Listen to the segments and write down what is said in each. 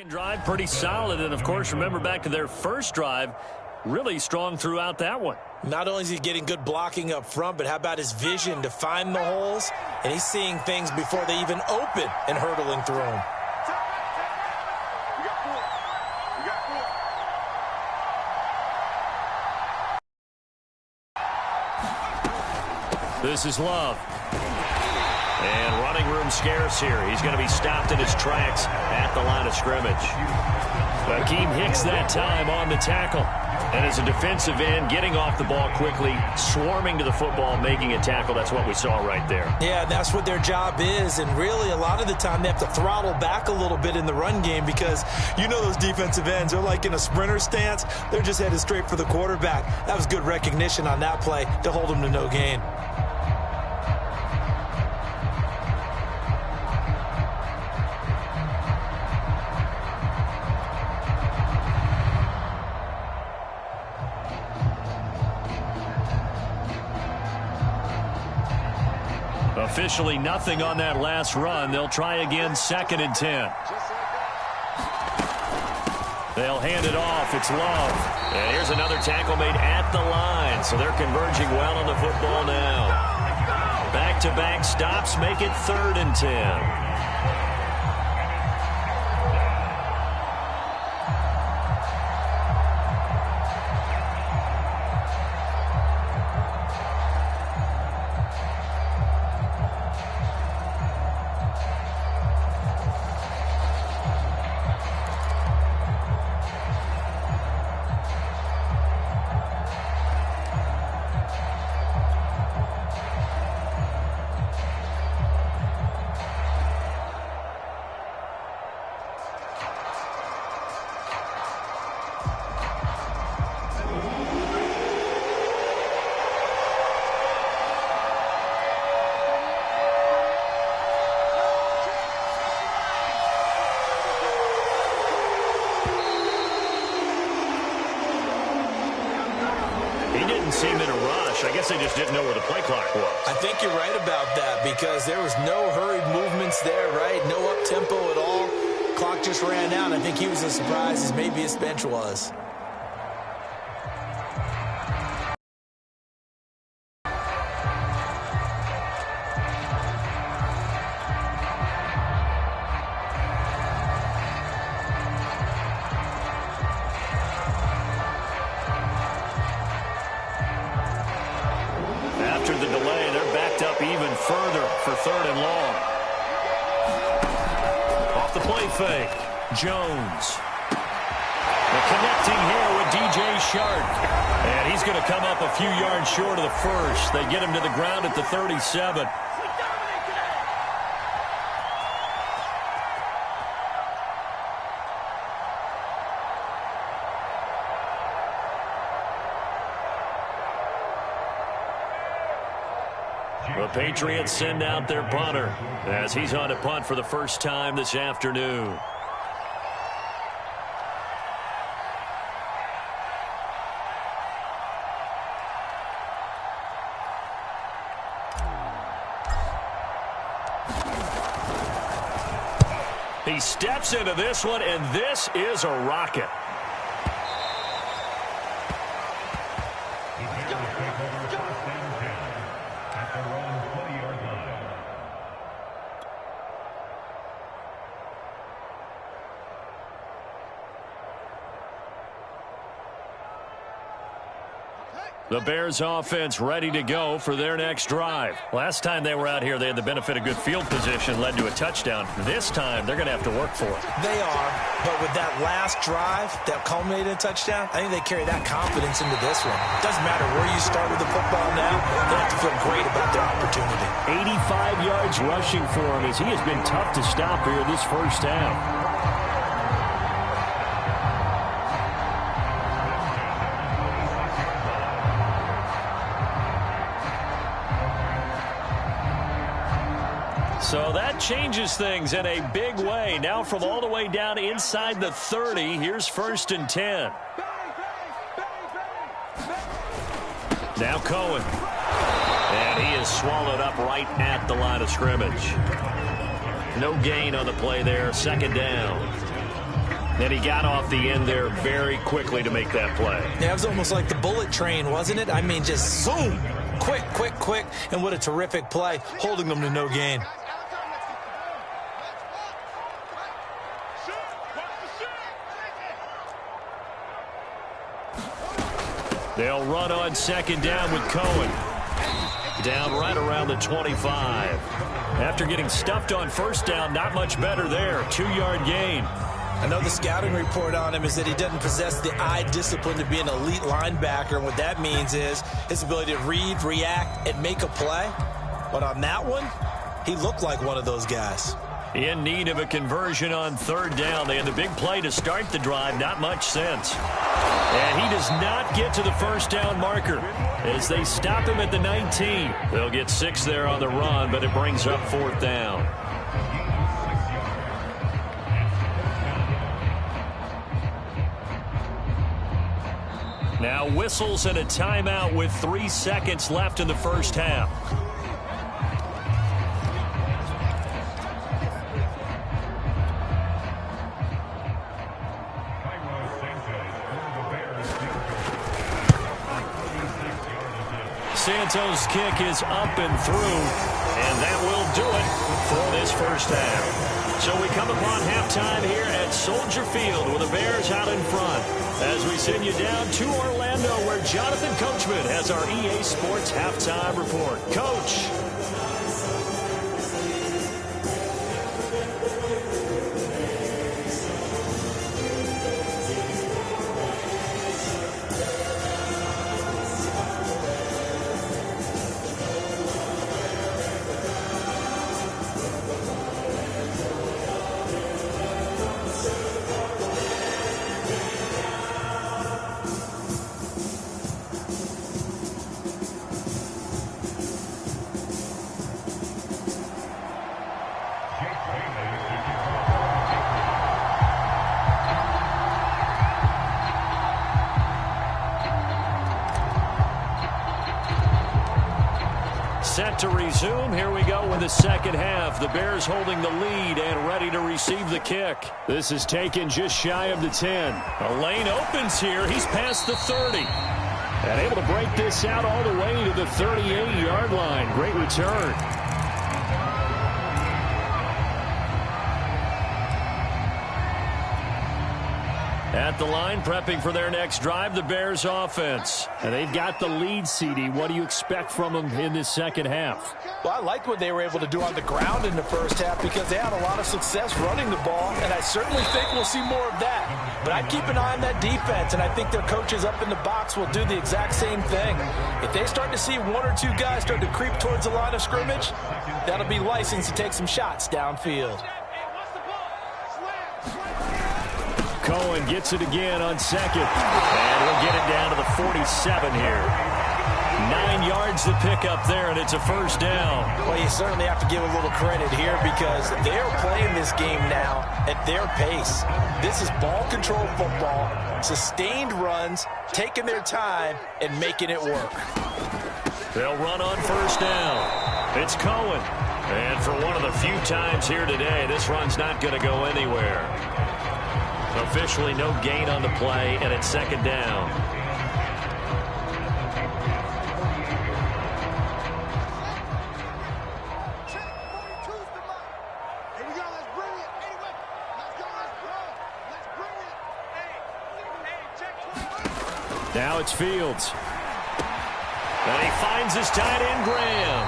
Drive pretty solid, and of course remember back to their first drive, really strong throughout that one. Not only is he getting good blocking up front, but how about his vision to find the holes, and he's seeing things before they even open and hurdling through them. This is Love. And running room scarce here. He's going to be stopped in his tracks at the line of scrimmage. Akeem Hicks that time on the tackle. And as a defensive end, getting off the ball quickly, swarming to the football, making a tackle. That's what we saw right there. Yeah, that's what their job is. And really, a lot of the time, they have to throttle back a little bit in the run game because you know those defensive ends, they're like in a sprinter stance. They're just headed straight for the quarterback. That was good recognition on that play to hold them to no gain. Officially nothing on that last run. They'll try again, 2nd and 10. They'll hand it off. It's Love. And here's another tackle made at the line. So they're converging well on the football now. Back-to-back stops make it 3rd and 10. Seem in a rush. I guess they just didn't know where the play clock was. I think you're right about that because there was no hurried movements there, right? No up-tempo at all. Clock just ran out. I think he was as surprised as maybe his bench was. After the delay, they're backed up even further for 3rd and long. Off the play fake, Jones. The connecting here with DJ Shark. And he's going to come up a few yards short of the first. They get him to the ground at the 37. The Patriots send out their punter as he's on to punt for the first time this afternoon. He steps into this one, and this is a rocket. The Bears offense ready to go for their next drive. Last time they were out here, they had the benefit of good field position, led to a touchdown. This time, they're going to have to work for it. They are, but with that last drive that culminated in a touchdown, I think they carry that confidence into this one. Doesn't matter where you start with the football now, they have to feel great about their opportunity. 85 yards rushing for him as he has been tough to stop here this first half. So that changes things in a big way. Now from all the way down inside the 30, here's 1st and 10. Now Cohen. And he is swallowed up right at the line of scrimmage. No gain on the play there, 2nd down. And he got off the end there very quickly to make that play. Yeah, it was almost like the bullet train, wasn't it? I mean, just zoom. Quick, quick, quick. And what a terrific play, holding them to no gain. They'll run on second down with Cohen. Down right around the 25. After getting stuffed on first down, not much better there. 2-yard gain. I know the scouting report on him is that he doesn't possess the eye discipline to be an elite linebacker. And what that means is his ability to read, react, and make a play. But on that one, he looked like one of those guys. In need of a conversion on third down. They had the big play to start the drive. Not much sense. And he does not get to the first down marker as they stop him at the 19. They'll get 6 there on the run, but it brings up fourth down. Now whistles and a timeout with 3 seconds left in the first half. Santos' kick is up and through, and that will do it for this first half. So we come upon halftime here at Soldier Field with the Bears out in front as we send you down to Orlando where Jonathan Coachman has our EA Sports halftime report. Coach. Set to resume. Here we go with the second half. The Bears holding the lead and ready to receive the kick. This is taken just shy of the 10. A lane opens here. He's past the 30. And able to break this out all the way to the 38-yard line. Great return. At the line, prepping for their next drive, the Bears offense. And they've got the lead, CD. What do you expect from them in this second half? Well, I like what they were able to do on the ground in the first half because they had a lot of success running the ball, and I certainly think we'll see more of that. But I'd keep an eye on that defense, and I think their coaches up in the box will do the exact same thing. If they start to see 1 or 2 guys start to creep towards the line of scrimmage, that'll be license to take some shots downfield. Cohen gets it again on second. And we'll get it down to the 47 here. 9 yards to pick up there, and it's a first down. Well, you certainly have to give a little credit here because they're playing this game now at their pace. This is ball control football, sustained runs, taking their time, and making it work. They'll run on first down. It's Cohen. And for one of the few times here today, this run's not going to go anywhere. Officially no gain on the play, and it's second down. Now it's Fields. And he finds his tight end, Graham.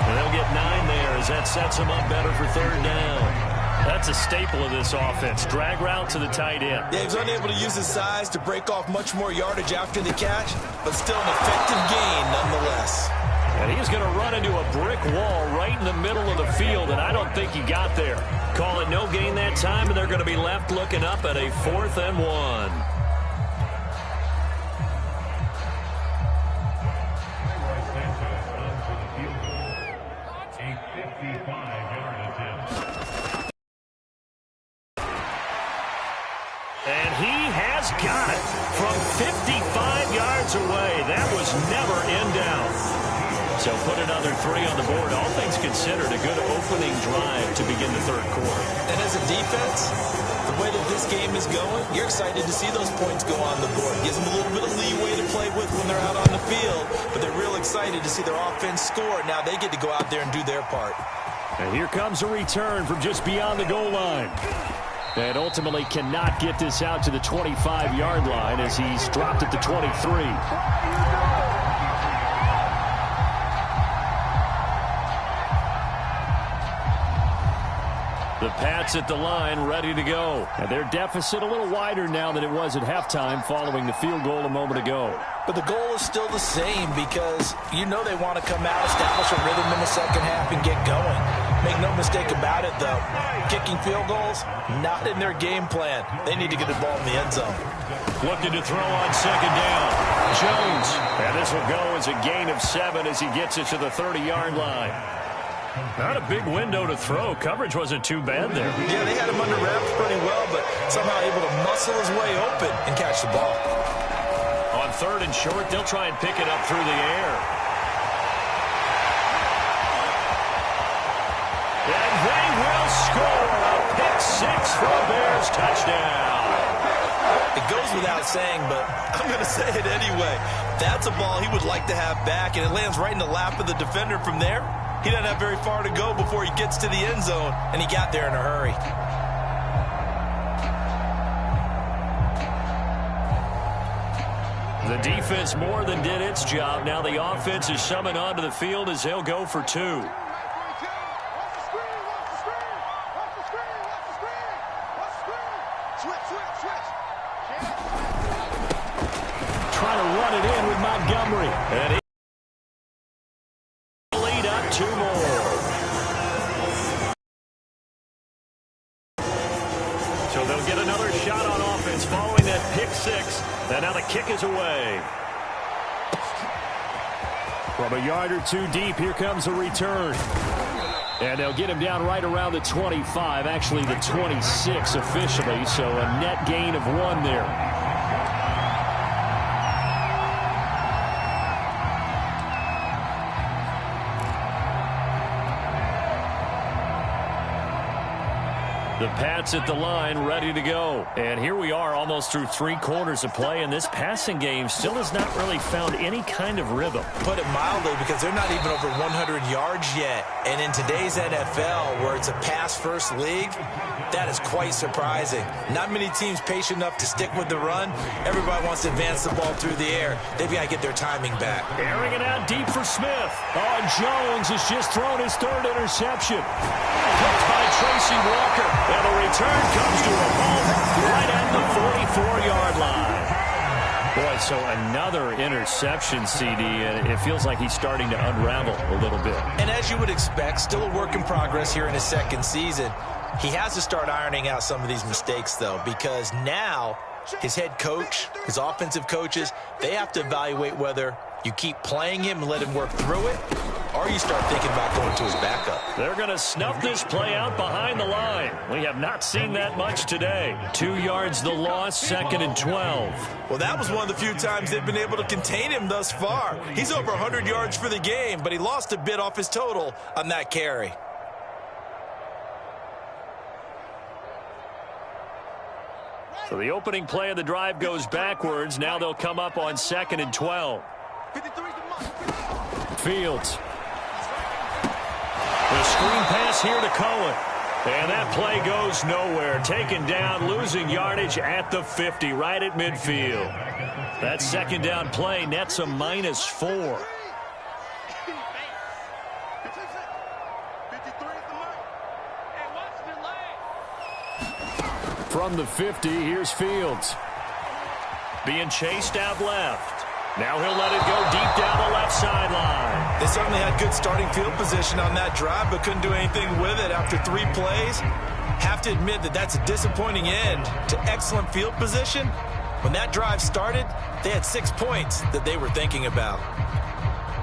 And they'll get 9 there as that sets him up better for third down. That's a staple of this offense. Drag route to the tight end. Yeah, he was unable to use his size to break off much more yardage after the catch, but still an effective gain nonetheless. And he's going to run into a brick wall right in the middle of the field, and I don't think he got there. Call it no gain that time, and they're going to be left looking up at a 4th and 1. And he has got it from 55 yards away. That was never in doubt. So put another 3 on the board. All things considered, a good opening drive to begin the third quarter. And as a defense, the way that this game is going, you're excited to see those points go on the board. Gives them a little bit of leeway to play with when they're out on the field, but they're real excited to see their offense score. Now they get to go out there and do their part. And here comes a return from just beyond the goal line. And ultimately cannot get this out to the 25-yard line as he's dropped at the 23. The Pats at the line, ready to go. And their deficit a little wider now than it was at halftime following the field goal a moment ago. But the goal is still the same because you know they want to come out, establish a rhythm in the second half, and get going. Make no mistake about it, though. Kicking field goals, not in their game plan. They need to get the ball in the end zone. Looking to throw on second down. Jones. And this will go as a gain of 7 as he gets it to the 30-yard line. Not a big window to throw. Coverage wasn't too bad there. Yeah, they had him under wraps pretty well, but somehow able to muscle his way open and catch the ball. On third and short, they'll try and pick it up through the air. And they will score a pick 6 for a Bears touchdown. It goes without saying, but I'm going to say it anyway. That's a ball he would like to have back, and it lands right in the lap of the defender from there. He doesn't have very far to go before he gets to the end zone, and he got there in a hurry. The defense more than did its job. Now the offense is summoned onto the field as they'll go for 2. Trying to run it in with Montgomery. And he lead up 2 more. So they'll get another shot on offense following that pick 6. And now the kick is away. From a yard or 2 deep, here comes a return. And they'll get him down right around the 25, actually the 26 officially, so a net gain of 1 there. The Pats at the line, ready to go. And here we are almost through 3 quarters of play, and this passing game still has not really found any kind of rhythm. Put it mildly, because they're not even over 100 yards yet. And in today's NFL, where it's a pass-first league, that is quite surprising. Not many teams patient enough to stick with the run. Everybody wants to advance the ball through the air. They've got to get their timing back. Airing it out deep for Smith. Oh, Jones has just thrown his 3rd interception. Picked by Tracy Walker. And the return comes to a home right at the 44-yard line. Boy, so another interception, CD, and it feels like he's starting to unravel a little bit. And as you would expect, still a work in progress here in his 2nd season. He has to start ironing out some of these mistakes, though, because now his head coach, his offensive coaches, they have to evaluate whether you keep playing him and let him work through it, or you start thinking about going to his backup. They're going to snuff this play out behind the line. We have not seen that much today. 2 yards the loss, 2nd and 12. Well, that was one of the few times they've been able to contain him thus far. He's over 100 yards for the game, but he lost a bit off his total on that carry. So the opening play of the drive goes backwards. Now they'll come up on 2nd and 12. Fields. The screen pass here to Cohen. And that play goes nowhere. Taken down, losing yardage at the 50, right at midfield. That 2nd down play nets a -4. From the 50, here's Fields. Being chased out left. Now he'll let it go deep down the left sideline. They certainly had good starting field position on that drive, but couldn't do anything with it after 3 plays. Have to admit that that's a disappointing end to excellent field position. When that drive started, they had 6 points that they were thinking about.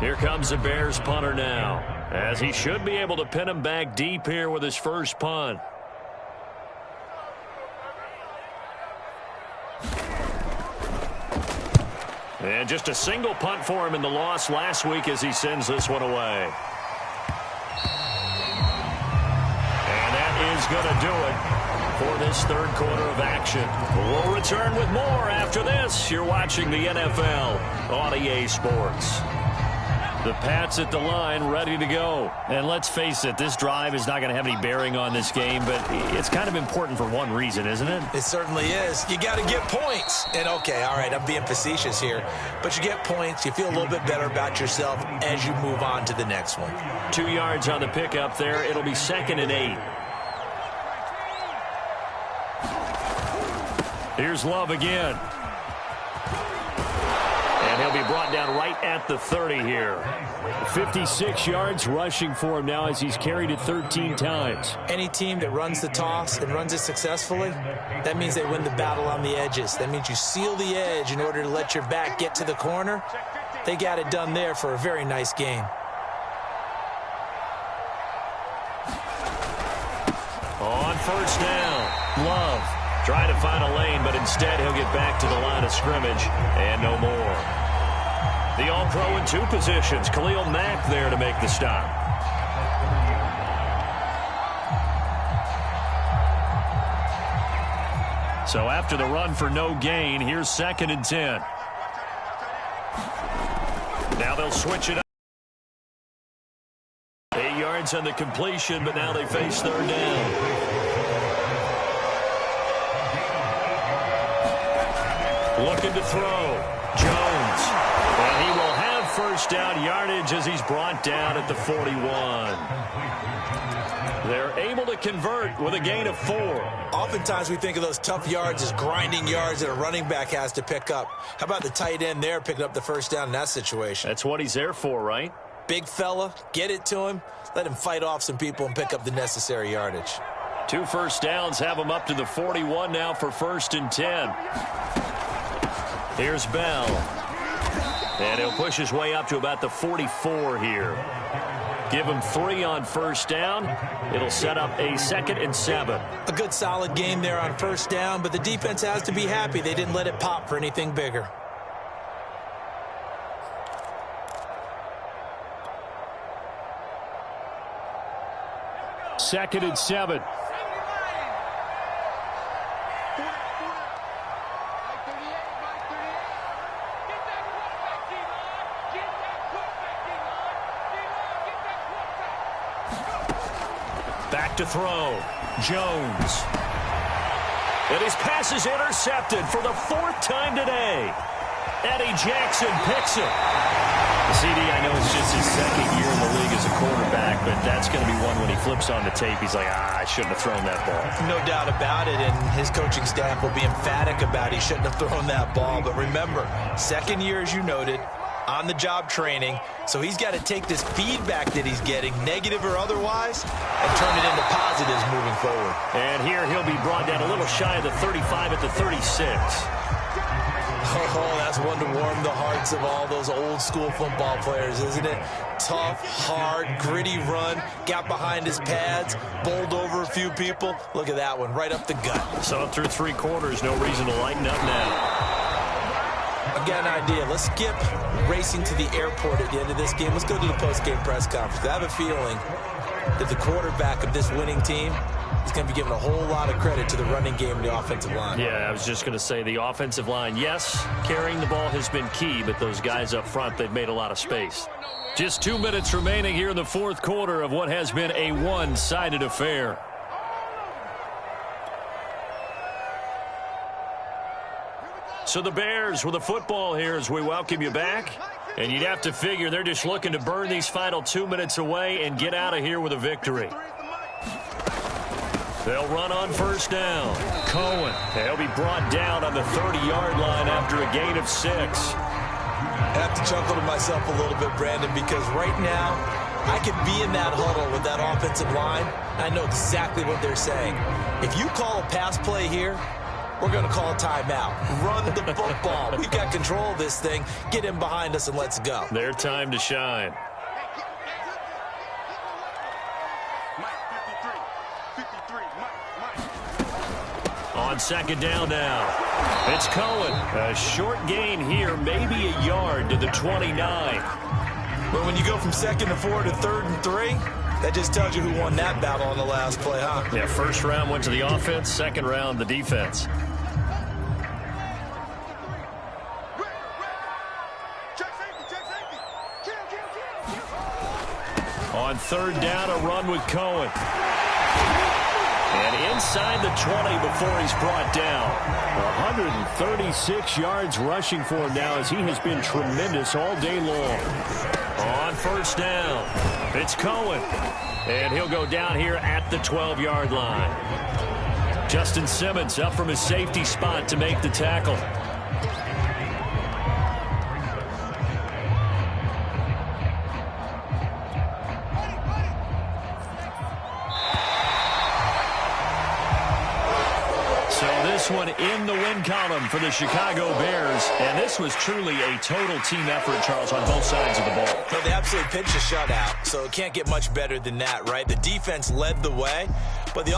Here comes the Bears punter now, as he should be able to pin him back deep here with his first punt. And just a single punt for him in the loss last week as he sends this one away. And that is going to do it for this third quarter of action. We'll return with more after this. You're watching the NFL on EA Sports. The Pats at the line, ready to go. And let's face it, this drive is not going to have any bearing on this game, but it's kind of important for one reason, isn't it? It certainly is. You got to get points. And, okay, all right, I'm being facetious here. But you get points, you feel a little bit better about yourself as you move on to the next one. 2 yards on the pickup there. It'll be 2nd and 8. Here's Love again. And he'll be brought down right at the 30 here. 56 yards rushing for him now as he's carried it 13 times. Any team that runs the toss and runs it successfully, that means they win the battle on the edges. That means you seal the edge in order to let your back get to the corner. They got it done there for a very nice game. On first down, Love trying to find a lane, but instead he'll get back to the line of scrimmage and no more. The All-Pro in 2 positions. Khalil Mack there to make the stop. So after the run for no gain, here's 2nd and 10. Now they'll switch it up. 8 yards on the completion, but now they face 3rd down. Looking to throw. Jones. And he will have first down yardage as he's brought down at the 41. They're able to convert with a gain of 4. Oftentimes we think of those tough yards as grinding yards that a running back has to pick up. How about the tight end there picking up the first down in that situation? That's what he's there for, right? Big fella, get it to him, let him fight off some people and pick up the necessary yardage. 2 first downs have him up to the 41 now for 1st and 10. Here's Bell. And he'll push his way up to about the 44 here. Give him 3 on first down. It'll set up a 2nd and 7. A good solid game there on first down, but the defense has to be happy they didn't let it pop for anything bigger. Second and 7. Back to throw. Jones. And his pass is intercepted for the 4th time today. Eddie Jackson picks it. The CD, I know it's just his 2nd year in the league as a quarterback, but that's going to be one when he flips on the tape. He's like, I shouldn't have thrown that ball. No doubt about it, and his coaching staff will be emphatic about he shouldn't have thrown that ball. But remember, 2nd year, as you noted, on-the-job training, so he's got to take this feedback that he's getting, negative or otherwise, and turn it into positives moving forward. And here he'll be brought down a little shy of the 35 at the 36. Oh, that's one to warm the hearts of all those old-school football players, isn't it? Tough, hard, gritty run, got behind his pads, bowled over a few people. Look at that one, right up the gut. So through 3 quarters, no reason to lighten up now. I've got an idea. Let's skip racing to the airport at the end of this game. Let's go to the post-game press conference. I have a feeling that the quarterback of this winning team is going to be given a whole lot of credit to the running game and the offensive line. Yeah, I was just going to say the offensive line, yes, carrying the ball has been key, but those guys up front, they've made a lot of space. Just 2 minutes remaining here in the 4th quarter of what has been a one-sided affair. So the Bears with the football here as we welcome you back. And you'd have to figure they're just looking to burn these final 2 minutes away and get out of here with a victory. They'll run on first down. Cohen. They'll be brought down on the 30-yard line after a gain of 6. I have to chuckle to myself a little bit, Brandon, because right now I could be in that huddle with that offensive line. I know exactly what they're saying. If you call a pass play here, we're going to call a timeout. Run the football. We've got control of this thing. Get in behind us and let's go. Their time to shine. On second down now. It's Cohen. A short gain here, maybe a yard to the 29. But when you go from 2nd to 4 to 3rd and 3, that just tells you who won that battle on the last play, huh? Yeah, first round went to the offense, second round the defense. On 3rd down, a run with Cohen. And inside the 20 before he's brought down. 136 yards rushing for him now as he has been tremendous all day long. On 1st down, it's Cohen. And he'll go down here at the 12-yard line. Justin Simmons up from his safety spot to make the tackle. This one in the win column for the Chicago Bears, and this was truly a total team effort, Charles, on both sides of the ball. Well, they absolutely pitched a shutout, so it can't get much better than that, right? The defense led the way, but the